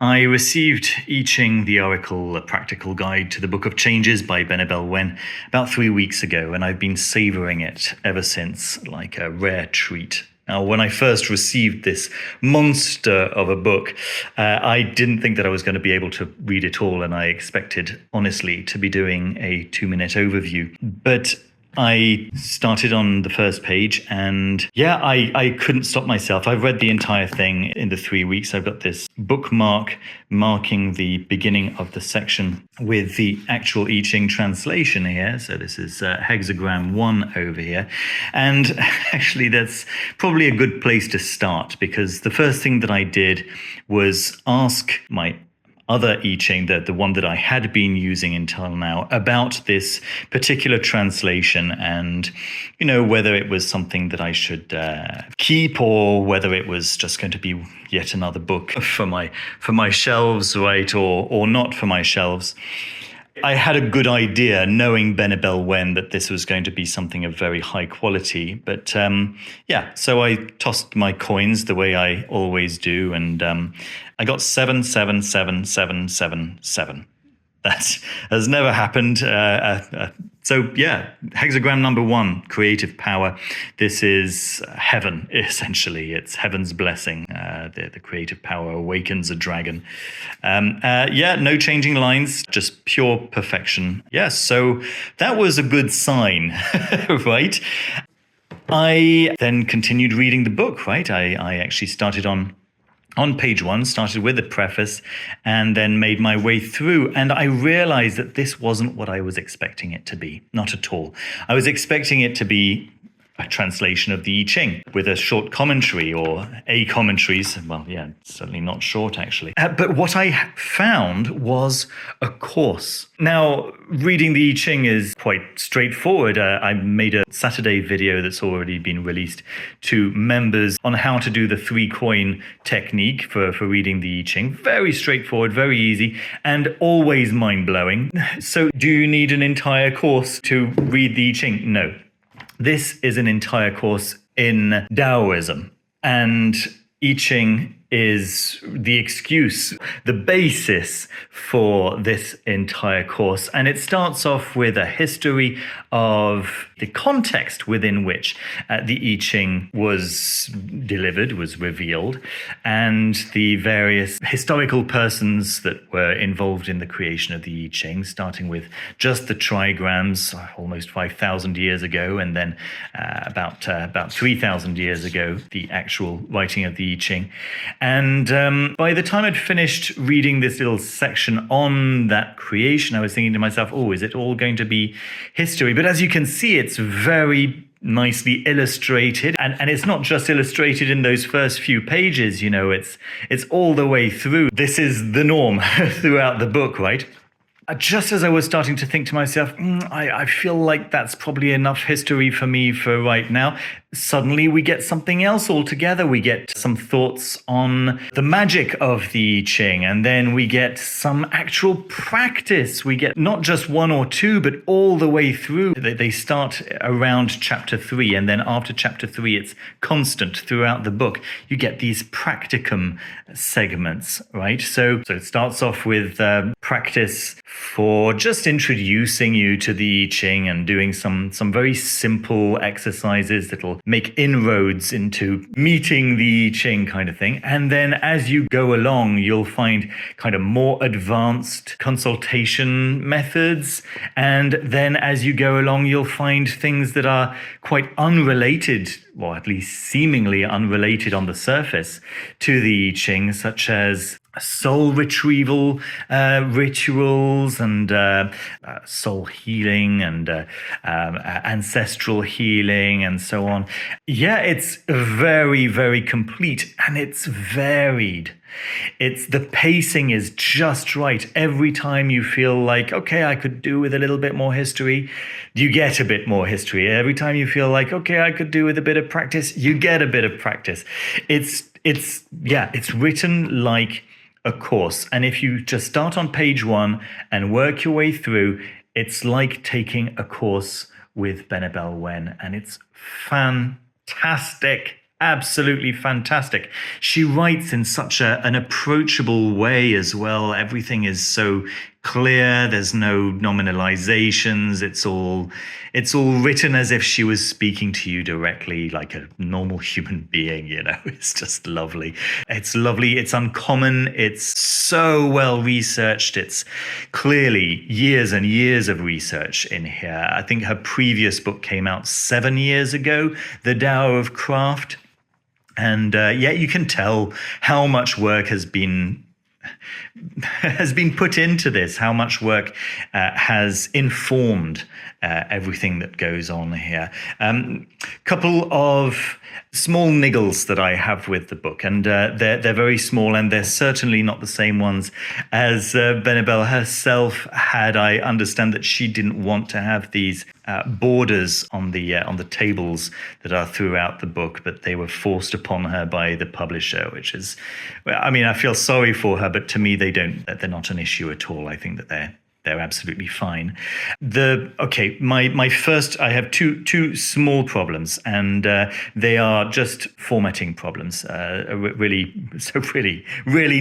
I received I Ching, the Oracle, a practical guide to the Book of Changes by Benebell Wen about 3 weeks ago, and I've been savoring it ever since like a rare treat. Now, when I first received this monster of a book, I didn't think that I was going to be able to read it all, and I expected, honestly, to be doing a 2-minute overview. But I started on the first page and I couldn't stop myself. I've read the entire thing in the 3 weeks. I've got this bookmark marking the beginning of the section with the actual I Ching translation here. So this is hexagram 1 over here. And actually that's probably a good place to start, because the first thing that I did was ask my other I Ching, the one that I had been using until now, about this particular translation, and whether it was something that I should keep, or whether it was just going to be yet another book for my shelves, right, or not for my shelves. I had a good idea, knowing Benebell Wen, that this was going to be something of very high quality. But so I tossed my coins the way I always do, and I got 7777777. That has never happened. Hexagram number 1, creative power. This is heaven, essentially. It's heaven's blessing. The creative power awakens a dragon. No changing lines, just pure perfection. Yes, so that was a good sign, right? I then continued reading the book, right? I actually started on page 1, started with the preface, and then made my way through. And I realized that this wasn't what I was expecting it to be. Not at all. I was expecting it to be a translation of the I Ching with a short commentary, or a commentaries. Well, certainly not short, actually. But what I found was a course. Now, reading the I Ching is quite straightforward. I made a Saturday video that's already been released to members on how to do the 3-coin technique for reading the I Ching. Very straightforward, very easy, and always mind-blowing. So do you need an entire course to read the I Ching? No. This is an entire course in Taoism, and I Ching is the excuse, the basis for this entire course. And it starts off with a history of the context within which the I Ching was delivered, was revealed, and the various historical persons that were involved in the creation of the I Ching, starting with just the trigrams almost 5,000 years ago, and then about 3,000 years ago, the actual writing of the I Ching. And by the time I'd finished reading this little section on that creation, I was thinking to myself, is it all going to be history? But as you can see, it's very nicely illustrated, and it's not just illustrated in those first few pages, it's all the way through. This is the norm throughout the book, right? Just as I was starting to think to myself, I feel like that's probably enough history for me for right now, suddenly we get something else altogether. We get some thoughts on the magic of the I Ching, and then we get some actual practice. We get not just 1 or 2, but all the way through. They start around chapter 3, and then after chapter 3, it's constant throughout the book. You get these practicum segments, right? So it starts off with practice for just introducing you to the I Ching and doing some very simple exercises that'll make inroads into meeting the I Ching kind of thing. And then as you go along, you'll find kind of more advanced consultation methods. And then as you go along, you'll find things that are quite unrelated, or at least seemingly unrelated on the surface, to the I Ching, such as soul retrieval rituals, and soul healing, and ancestral healing, and so on. It's very, very complete, and it's varied. The pacing is just right. Every time you feel like, okay, I could do with a little bit more history, you get a bit more history. Every time you feel like, okay, I could do with a bit of practice, you get a bit of practice. It's written like a course. And if you just start on page 1 and work your way through, it's like taking a course with Benebell Wen, and it's fantastic. absolutely fantastic. She writes in such an approachable way as well. Everything is so clear. There's no nominalizations. It's all written as if she was speaking to you directly, like a normal human being. It's just lovely. It's lovely. It's uncommon. It's so well researched. It's clearly years and years of research in here. I think her previous book came out 7 years ago, The Tao of Craft. And you can tell how much work has been put into this, how much work has informed everything that goes on here. Couple of small niggles that I have with the book, and they're very small, and they're certainly not the same ones as Benebell herself had. I understand that she didn't want to have these borders on the tables that are throughout the book, but they were forced upon her by the publisher, which is, I feel sorry for her, but to me they're not an issue at all. I think that they're absolutely fine. My first, I have two small problems, and they are just formatting problems. Really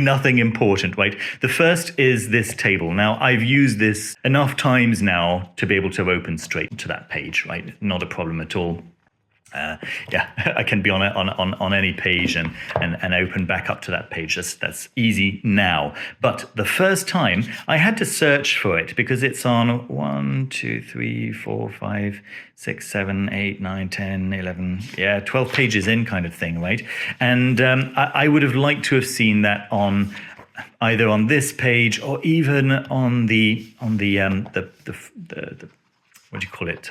nothing important, right? The first is this table. Now, I've used this enough times now to be able to open straight to that page, right? Not a problem at all. I can be on any page and open back up to that page. That's easy now. But the first time I had to search for it because it's on 1, 2, 3, 4, 5, 6, 7, 8, 9, 10, 11, 12 pages in kind of thing, right? And I would have liked to have seen that on either on this page or even on the what do you call it?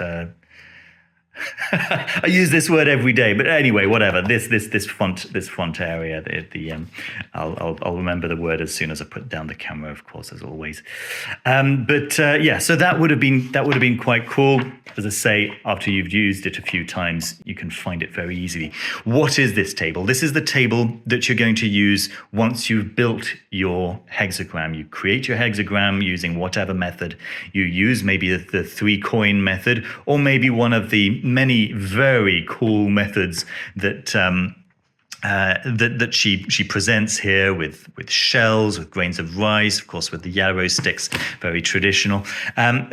I use this word every day, but anyway, whatever. This font area. I'll remember the word as soon as I put down the camera, of course, as always. So that would have been quite cool. As I say, after you've used it a few times, you can find it very easily. What is this table? This is the table that you're going to use once you've built your hexagram. You create your hexagram using whatever method you use, maybe the 3-coin method, or maybe one of the many very cool methods that she presents here with shells, with grains of rice, of course, with the yarrow sticks, very traditional.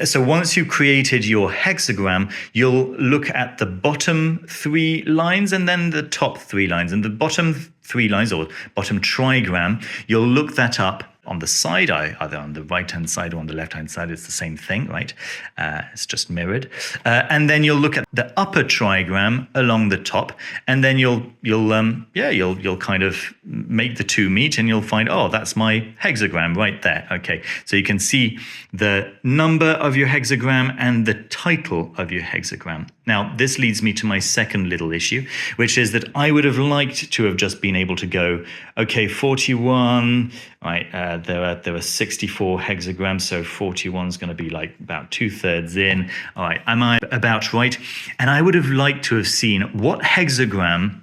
So once you've created your hexagram, you'll look at the bottom 3 lines and then the top 3 lines. And the bottom 3 lines, or bottom trigram, you'll look that up on the side, either on the right-hand side or on the left-hand side. It's the same thing, right? It's just mirrored. And then you'll look at the upper trigram along the top, and then you'll kind of make the two meet, and you'll find, oh, that's my hexagram right there. Okay, so you can see the number of your hexagram and the title of your hexagram. Now, this leads me to my second little issue, which is that I would have liked to have just been able to go, okay, 41, right, there are 64 hexagrams, so 41 is going to be like about 2/3 in. All right, am I about right? And I would have liked to have seen what hexagram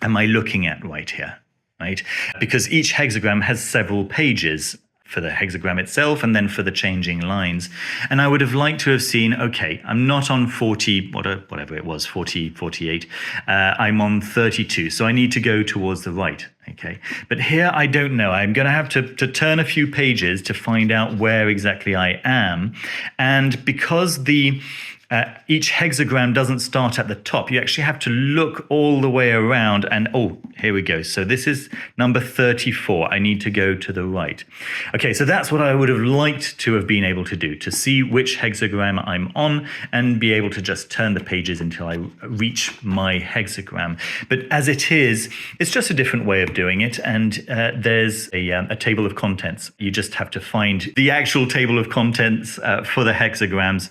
am I looking at right here, right? Because each hexagram has several pages for the hexagram itself and then for the changing lines. And I would have liked to have seen, okay, I'm not on 40, whatever it was, 40, 48. I'm on 32, so I need to go towards the right. Okay, but here I don't know. I'm going to have to turn a few pages to find out where exactly I am. And because each hexagram doesn't start at the top, you actually have to look all the way around, and here we go. So this is number 34. I need to go to the right. Okay, so that's what I would have liked to have been able to do, to see which hexagram I'm on and be able to just turn the pages until I reach my hexagram. But as it is, it's just a different way of doing it, and there's a table of contents. You just have to find the actual table of contents for the hexagrams,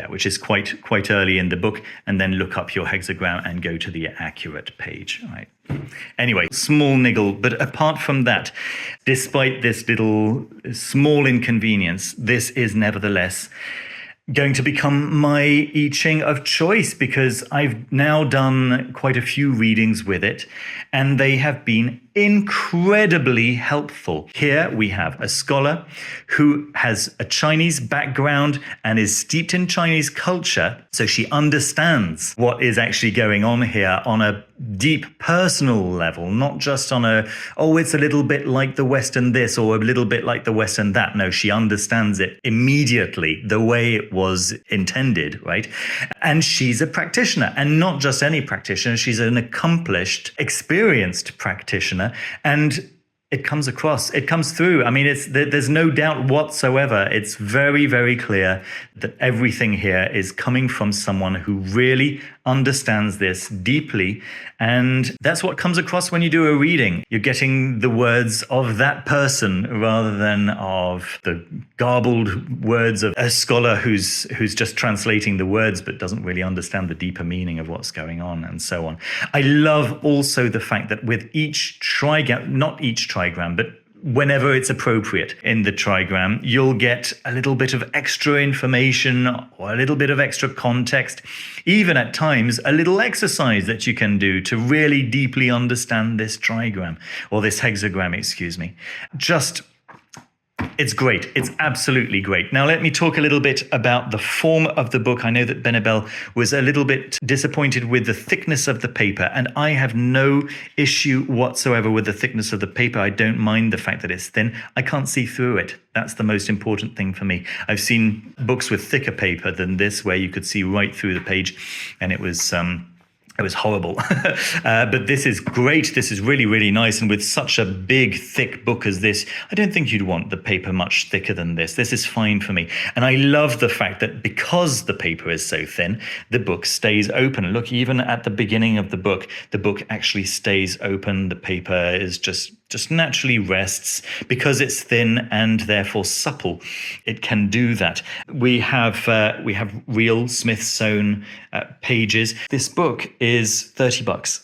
which is quite early in the book, and then look up your hexagram and go to the accurate page. Right. Anyway, small niggle, but apart from that, despite this little small inconvenience, this is nevertheless going to become my I Ching of choice, because I've now done quite a few readings with it, and they have been incredibly helpful. Here we have a scholar who has a Chinese background and is steeped in Chinese culture, so she understands what is actually going on here on a deep personal level, not just on it's a little bit like the Western this or a little bit like the Western that. No, she understands it immediately the way it was intended, right? And she's a practitioner, and not just any practitioner. She's an accomplished, experienced practitioner, and it comes across, it comes through. I mean, there's no doubt whatsoever. It's very, very clear that everything here is coming from someone who really understands this deeply. And that's what comes across when you do a reading. You're getting the words of that person rather than of the garbled words of a scholar who's just translating the words but doesn't really understand the deeper meaning of what's going on, and so on. I love also the fact that with each trigram, not each trigram, but whenever it's appropriate in the trigram, you'll get a little bit of extra information or a little bit of extra context, even at times a little exercise that you can do to really deeply understand this trigram, or this hexagram, excuse me. It's great. It's absolutely great. Now, let me talk a little bit about the form of the book. I know that Benebell was a little bit disappointed with the thickness of the paper, and I have no issue whatsoever with the thickness of the paper. I don't mind the fact that it's thin. I can't see through it. That's the most important thing for me. I've seen books with thicker paper than this, where you could see right through the page, and it was horrible. But this is great. This is really, really nice. And with such a big, thick book as this, I don't think you'd want the paper much thicker than this. This is fine for me. And I love the fact that because the paper is so thin, the book stays open. Look, even at the beginning of the book actually stays open. The paper is just naturally rests because it's thin and therefore supple. It can do that. We have real Smith sewn pages. This book is $30.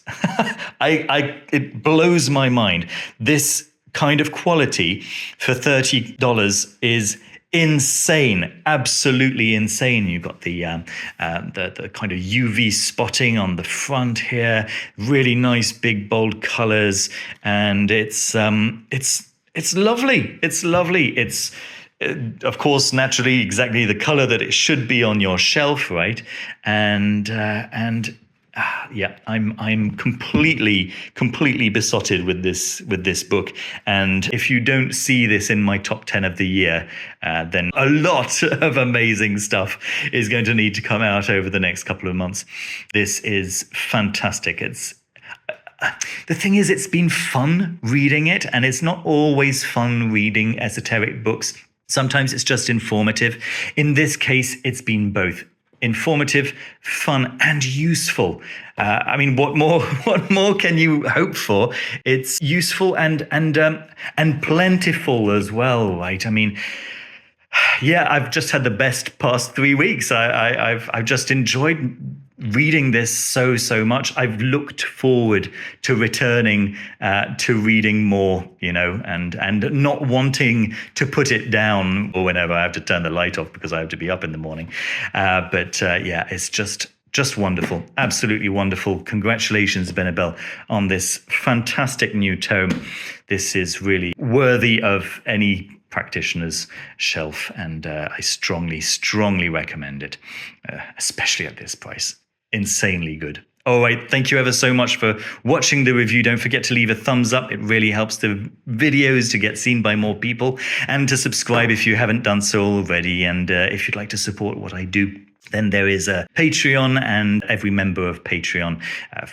It blows my mind. This kind of quality for $30 is insane, absolutely insane. You've got the kind of UV spotting on the front here, really nice big bold colors, and it's lovely. It's lovely. It's of course naturally exactly the color that it should be on your shelf, right? Yeah, I'm completely besotted with this book. And if you don't see this in my top 10 of the year, then a lot of amazing stuff is going to need to come out over the next couple of months. This is fantastic. The thing is, it's been fun reading it, and it's not always fun reading esoteric books. Sometimes it's just informative. In this case, it's been both informative, fun, and useful. I mean, what more can you hope for? It's useful and plentiful as well, right? I mean, yeah, I've just had the best past 3 weeks. I've just enjoyed reading this so much. I've looked forward to returning to reading more, and not wanting to put it down or whenever I have to turn the light off because I have to be up in the morning. But it's just wonderful, absolutely wonderful. Congratulations, Benebell, on this fantastic new tome. This is really worthy of any practitioner's shelf, and I strongly recommend it, especially at this price. Insanely good. All right, thank you ever so much for watching the review. Don't forget to leave a thumbs up. It really helps the videos to get seen by more people, and to subscribe if you haven't done so already. And if you'd like to support what I do, then there is a Patreon, and every member of Patreon,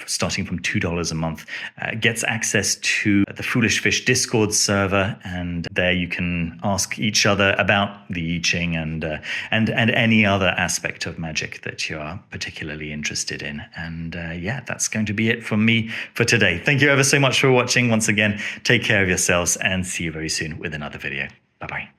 starting from $2 a month, gets access to the Foolish Fish Discord server, and there you can ask each other about the I Ching and any other aspect of magic that you are particularly interested in. And that's going to be it from me for today. Thank you ever so much for watching. Once again, take care of yourselves, and see you very soon with another video. Bye-bye.